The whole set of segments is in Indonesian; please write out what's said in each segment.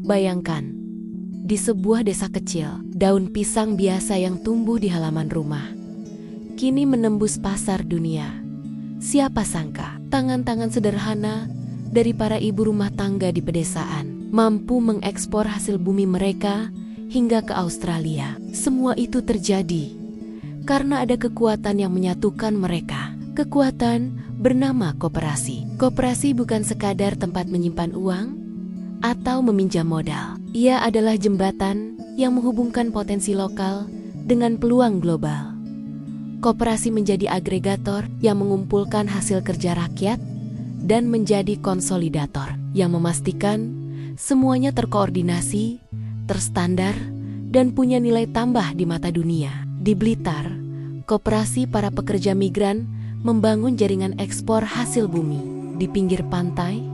Bayangkan, di sebuah desa kecil, daun pisang biasa yang tumbuh di halaman rumah kini menembus pasar dunia. Siapa sangka, tangan-tangan sederhana dari para ibu rumah tangga di pedesaan mampu mengekspor hasil bumi mereka hingga ke Australia. Semua itu terjadi karena ada kekuatan yang menyatukan mereka. Kekuatan bernama koperasi. Koperasi bukan sekadar tempat menyimpan uang atau meminjam modal. Ia adalah jembatan yang menghubungkan potensi lokal dengan peluang global. Koperasi menjadi agregator yang mengumpulkan hasil kerja rakyat dan menjadi konsolidator yang memastikan semuanya terkoordinasi, terstandar, dan punya nilai tambah di mata dunia. Di Blitar, koperasi para pekerja migran membangun jaringan ekspor hasil bumi. Di pinggir pantai,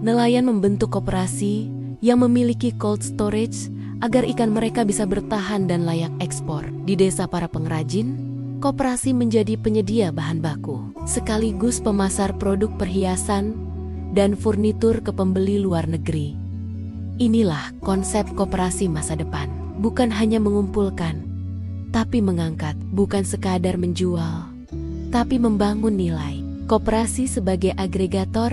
nelayan membentuk koperasi yang memiliki cold storage agar ikan mereka bisa bertahan dan layak ekspor. Di desa para pengrajin, koperasi menjadi penyedia bahan baku, sekaligus pemasar produk perhiasan dan furnitur ke pembeli luar negeri. Inilah konsep koperasi masa depan. Bukan hanya mengumpulkan, tapi mengangkat. Bukan sekadar menjual, tapi membangun nilai. Koperasi sebagai agregator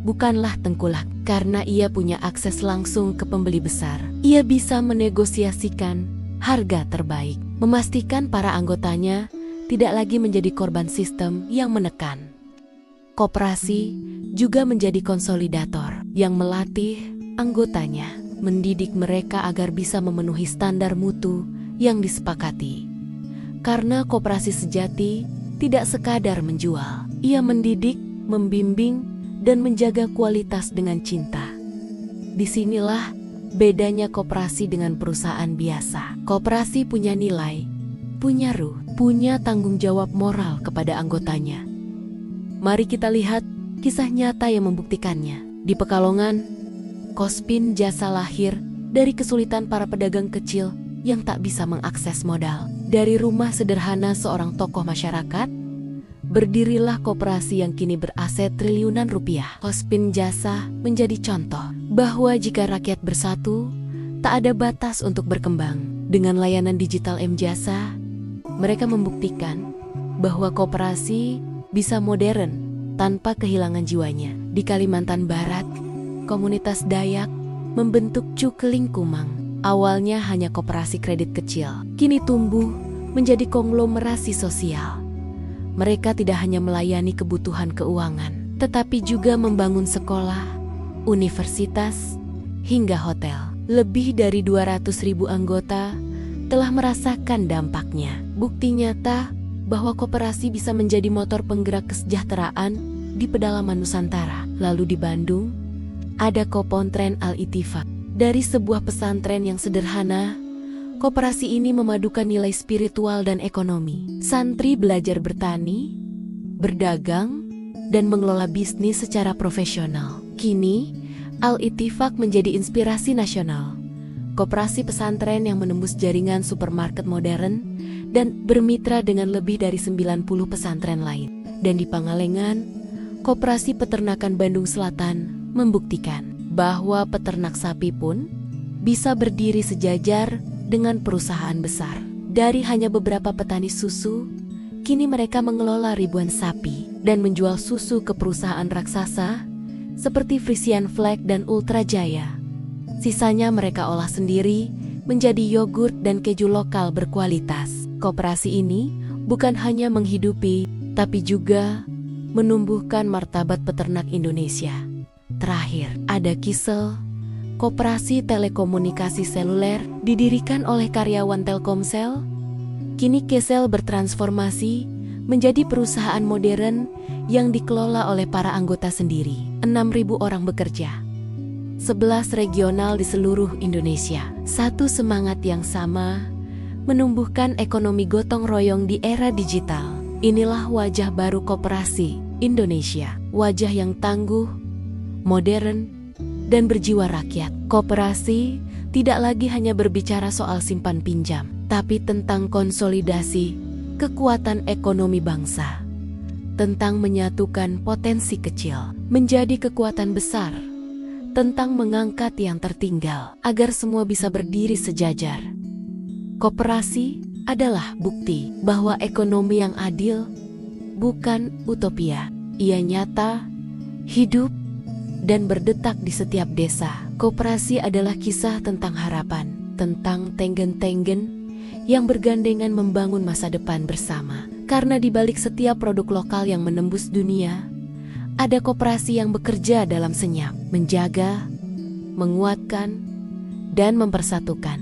bukanlah tengkulak, karena ia punya akses langsung ke pembeli besar. Ia bisa menegosiasikan harga terbaik, memastikan para anggotanya tidak lagi menjadi korban sistem yang menekan. Koperasi juga menjadi konsolidator yang melatih anggotanya, mendidik mereka agar bisa memenuhi standar mutu yang disepakati. Karena koperasi sejati tidak sekadar menjual, ia mendidik, membimbing, dan menjaga kualitas dengan cinta. Disinilah bedanya koperasi dengan perusahaan biasa. Koperasi punya nilai, punya ruh, punya tanggung jawab moral kepada anggotanya. Mari kita lihat kisah nyata yang membuktikannya. Di Pekalongan, Kospin Jasa lahir dari kesulitan para pedagang kecil yang tak bisa mengakses modal. Dari rumah sederhana seorang tokoh masyarakat, berdirilah koperasi yang kini beraset triliunan rupiah. Kospin Jasa menjadi contoh bahwa jika rakyat bersatu, tak ada batas untuk berkembang. Dengan layanan digital M-Jasa, mereka membuktikan bahwa koperasi bisa modern tanpa kehilangan jiwanya. Di Kalimantan Barat, komunitas Dayak membentuk Cukeling Kumang. Awalnya hanya koperasi kredit kecil, kini tumbuh menjadi konglomerasi sosial. Mereka tidak hanya melayani kebutuhan keuangan, tetapi juga membangun sekolah, universitas, hingga hotel. Lebih dari 200.000 anggota telah merasakan dampaknya. Bukti nyata bahwa koperasi bisa menjadi motor penggerak kesejahteraan di pedalaman Nusantara. Lalu di Bandung, ada Kopontren Al-Ittifaq. Dari sebuah pesantren yang sederhana, koperasi ini memadukan nilai spiritual dan ekonomi. Santri belajar bertani, berdagang, dan mengelola bisnis secara profesional. Kini, Al-Ittifaq menjadi inspirasi nasional. Koperasi pesantren yang menembus jaringan supermarket modern dan bermitra dengan lebih dari 90 pesantren lain. Dan di Pangalengan, Koperasi Peternakan Bandung Selatan membuktikan bahwa peternak sapi pun bisa berdiri sejajar dengan perusahaan besar. Dari hanya beberapa petani susu, kini mereka mengelola ribuan sapi dan menjual susu ke perusahaan raksasa seperti Frisian Flag dan Ultra Jaya. Sisanya mereka olah sendiri menjadi yogurt dan keju lokal berkualitas. Koperasi ini bukan hanya menghidupi, tapi juga menumbuhkan martabat peternak Indonesia. Terakhir, ada Kisel, koperasi telekomunikasi seluler didirikan oleh karyawan Telkomsel. Kini Kisel bertransformasi menjadi perusahaan modern yang dikelola oleh para anggota sendiri. 6.000 orang bekerja, 11 regional di seluruh Indonesia. Satu semangat yang sama, menumbuhkan ekonomi gotong royong di era digital. Inilah wajah baru koperasi Indonesia. Wajah yang tangguh, modern, dan berjiwa rakyat. Koperasi tidak lagi hanya berbicara soal simpan pinjam, tapi tentang konsolidasi kekuatan ekonomi bangsa. Tentang menyatukan potensi kecil menjadi kekuatan besar. tentang mengangkat yang tertinggal agar semua bisa berdiri sejajar. Koperasi adalah bukti bahwa ekonomi yang adil bukan utopia. Ia nyata, hidup, dan berdetak di setiap desa. Koperasi adalah kisah tentang harapan, tentang tenggen-tenggen yang bergandengan membangun masa depan bersama. Karena di balik setiap produk lokal yang menembus dunia, ada koperasi yang bekerja dalam senyap, menjaga, menguatkan, dan mempersatukan.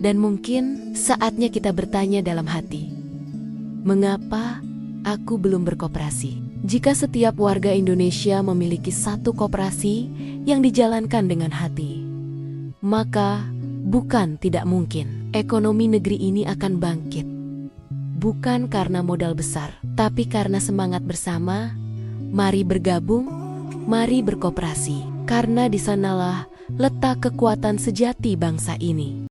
Dan mungkin saatnya kita bertanya dalam hati, mengapa aku belum berkoperasi? Jika setiap warga Indonesia memiliki satu koperasi yang dijalankan dengan hati, maka bukan tidak mungkin ekonomi negeri ini akan bangkit. Bukan karena modal besar, tapi karena semangat bersama. Mari bergabung, mari berkoperasi, karena di sanalah letak kekuatan sejati bangsa ini.